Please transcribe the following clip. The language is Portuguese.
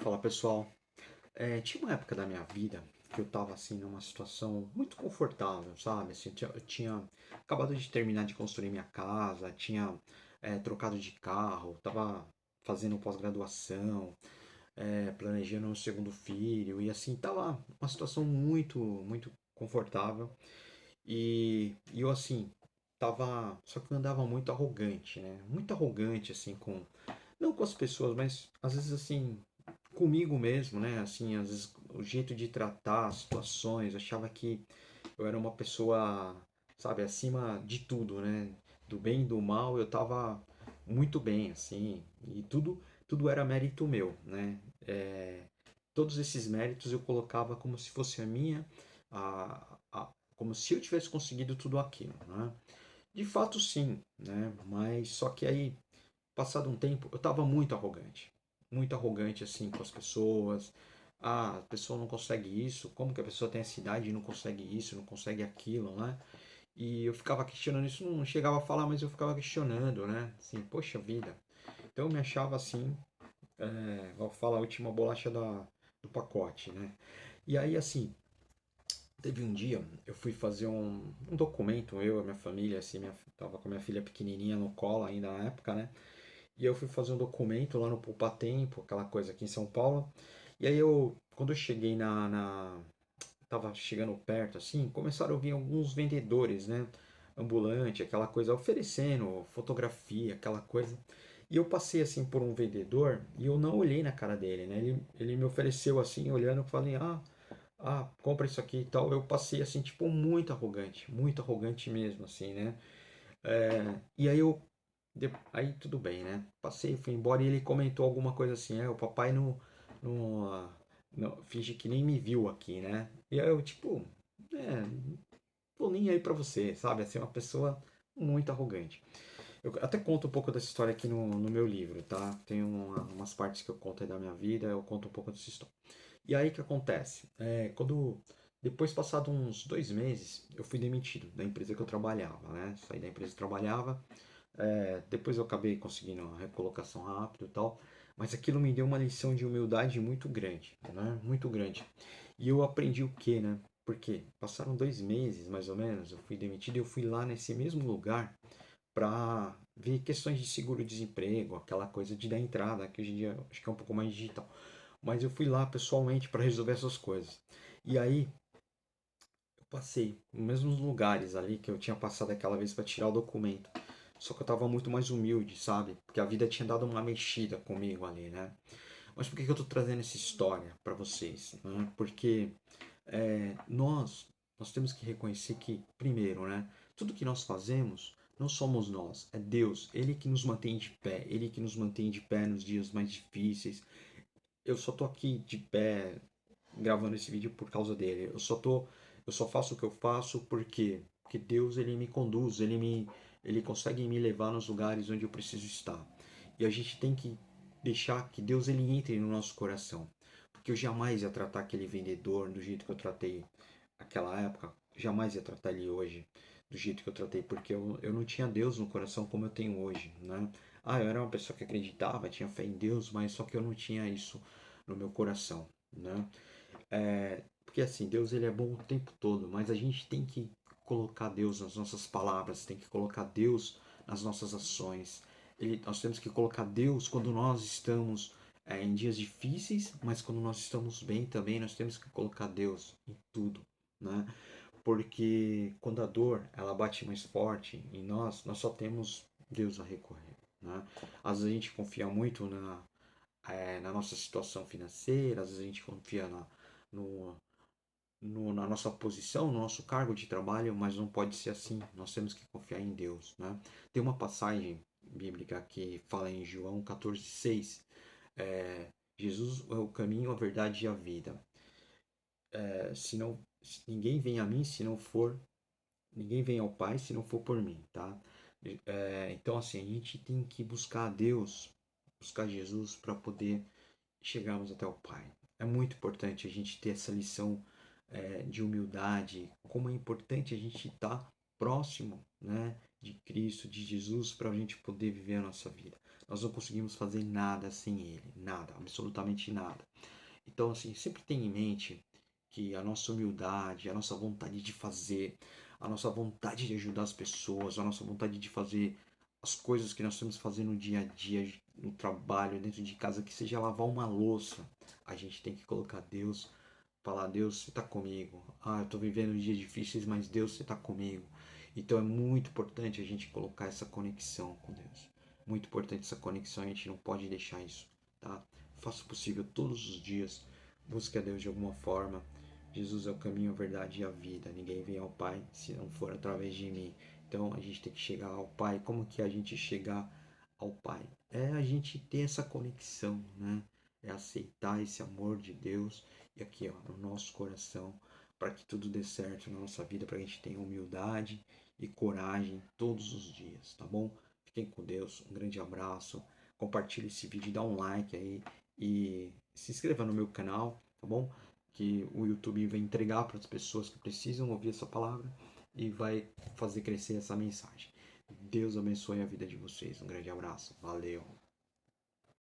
Fala pessoal, tinha uma época da minha vida que eu tava assim numa situação muito confortável, sabe? Assim, eu tinha acabado de terminar de construir minha casa, tinha trocado de carro, tava fazendo pós-graduação, planejando um segundo filho e assim tava uma situação muito confortável e eu assim tava, só que eu andava muito arrogante, né? Muito arrogante assim com não com as pessoas, mas às vezes assim comigo mesmo, né? Assim, às vezes o jeito de tratar as situações, eu achava que eu era uma pessoa, sabe, acima de tudo, né? Do bem e do mal, eu tava muito bem, assim, e tudo era mérito meu, né? É, todos esses méritos eu colocava como se fosse a minha, como se eu tivesse conseguido tudo aquilo, né? De fato, sim, né? Mas só que aí passado um tempo, eu estava muito arrogante. Muito arrogante, assim, com as pessoas. Ah, a pessoa não consegue isso. Como que a pessoa tem essa idade e não consegue isso, não consegue aquilo, né? E eu ficava questionando isso, não chegava a falar, mas eu ficava questionando, né? Assim, poxa vida. Então eu me achava assim, vou falar a última bolacha do pacote, né? E aí, assim, teve um dia, eu fui fazer um documento, eu e a minha família, assim, tava com a minha filha pequenininha no colo ainda na época, né? E eu fui fazer um documento lá no Poupa Tempo, aquela coisa aqui em São Paulo. E aí quando eu cheguei tava chegando perto assim, começaram a vir alguns vendedores, né? Ambulante, aquela coisa, oferecendo fotografia, aquela coisa. E eu passei assim por um vendedor e eu não olhei na cara dele, né? Ele me ofereceu assim, olhando, eu falei, compra isso aqui e tal. Eu passei assim, tipo, muito arrogante mesmo, assim, né? E aí aí tudo bem, né? Passei, fui embora e ele comentou alguma coisa assim, o papai não, finge que nem me viu aqui, né? E aí eu, tipo, tô nem aí pra você, sabe? Assim, uma pessoa muito arrogante. Eu até conto um pouco dessa história aqui no meu livro, tá? Tem umas partes que eu conto aí da minha vida, eu conto um pouco dessa história. E aí o que acontece? Depois, passado uns 2 meses, eu fui demitido da empresa que eu trabalhava, né? Saí da empresa que eu trabalhava, depois eu acabei conseguindo uma recolocação rápida e tal, mas aquilo me deu uma lição de humildade muito grande, né? Muito grande. E eu aprendi o quê, né? Porque passaram 2 meses, mais ou menos, eu fui demitido e eu fui lá nesse mesmo lugar para ver questões de seguro-desemprego, aquela coisa de dar entrada, que hoje em dia acho que é um pouco mais digital. Mas eu fui lá pessoalmente para resolver essas coisas. E aí eu passei nos mesmos lugares ali que eu tinha passado aquela vez para tirar o documento. Só que eu tava muito mais humilde, sabe? Porque a vida tinha dado uma mexida comigo ali, né? Mas por que que eu tô trazendo essa história para vocês, né? Porque nós temos que reconhecer que, primeiro, né? Tudo que nós fazemos não somos nós, é Deus. Ele que nos mantém de pé, Ele que nos mantém de pé nos dias mais difíceis. Eu só tô aqui de pé gravando esse vídeo por causa dele. Eu só faço o que eu faço porque Deus ele me conduz, ele consegue me levar nos lugares onde eu preciso estar. E a gente tem que deixar que Deus ele entre no nosso coração. Porque eu jamais ia tratar aquele vendedor do jeito que eu tratei naquela época, jamais ia tratar ele hoje do jeito que eu tratei, porque eu não tinha Deus no coração como eu tenho hoje, né? Eu era uma pessoa que acreditava, tinha fé em Deus, mas só que eu não tinha isso no meu coração, né? Porque assim, Deus ele é bom o tempo todo, mas a gente tem que colocar Deus nas nossas palavras, tem que colocar Deus nas nossas ações. Nós temos que colocar Deus quando nós estamos em dias difíceis, mas quando nós estamos bem também, nós temos que colocar Deus em tudo, né? Porque quando a dor ela bate mais forte em nós só temos Deus a recorrer, né? Às vezes a gente confia muito na nossa situação financeira, às vezes a gente confia no, na nossa posição, no nosso cargo de trabalho, mas não pode ser assim. Nós temos que confiar em Deus, né? Tem uma passagem bíblica que fala em João 14,6. Jesus é o caminho, a verdade e a vida. Se não, se ninguém vem a mim se não for, ninguém vem ao Pai se não for por mim, tá? Então assim, a gente tem que buscar a Deus, buscar Jesus para poder chegarmos até o Pai. É muito importante a gente ter essa lição de humildade, como é importante a gente estar próximo, né, de Cristo, de Jesus, para a gente poder viver a nossa vida. Nós não conseguimos fazer nada sem Ele, nada, absolutamente nada. Então, assim, sempre tenha em mente que a nossa humildade, a nossa vontade de fazer, a nossa vontade de ajudar as pessoas, a nossa vontade de fazer as coisas que nós temos que fazer no dia a dia, no trabalho, dentro de casa, que seja lavar uma louça, a gente tem que colocar Deus, falar: Deus, você está comigo. Ah, eu estou vivendo dias difíceis, mas Deus, você está comigo. Então é muito importante a gente colocar essa conexão com Deus. Muito importante essa conexão, a gente não pode deixar isso, tá? Faça o possível todos os dias, busque a Deus de alguma forma. Jesus é o caminho, a verdade e a vida. Ninguém vem ao Pai se não for através de mim. Então a gente tem que chegar ao Pai. Como que é a gente chegar ao Pai? É a gente ter essa conexão, né? É aceitar esse amor de Deus e aqui, ó, no nosso coração, para que tudo dê certo na nossa vida, para que a gente tenha humildade e coragem todos os dias, tá bom? Fiquem com Deus, um grande abraço, compartilhe esse vídeo, dá um like aí e se inscreva no meu canal, tá bom? Que o YouTube vai entregar para as pessoas que precisam ouvir essa palavra e vai fazer crescer essa mensagem. Deus abençoe a vida de vocês. Um grande abraço. Valeu.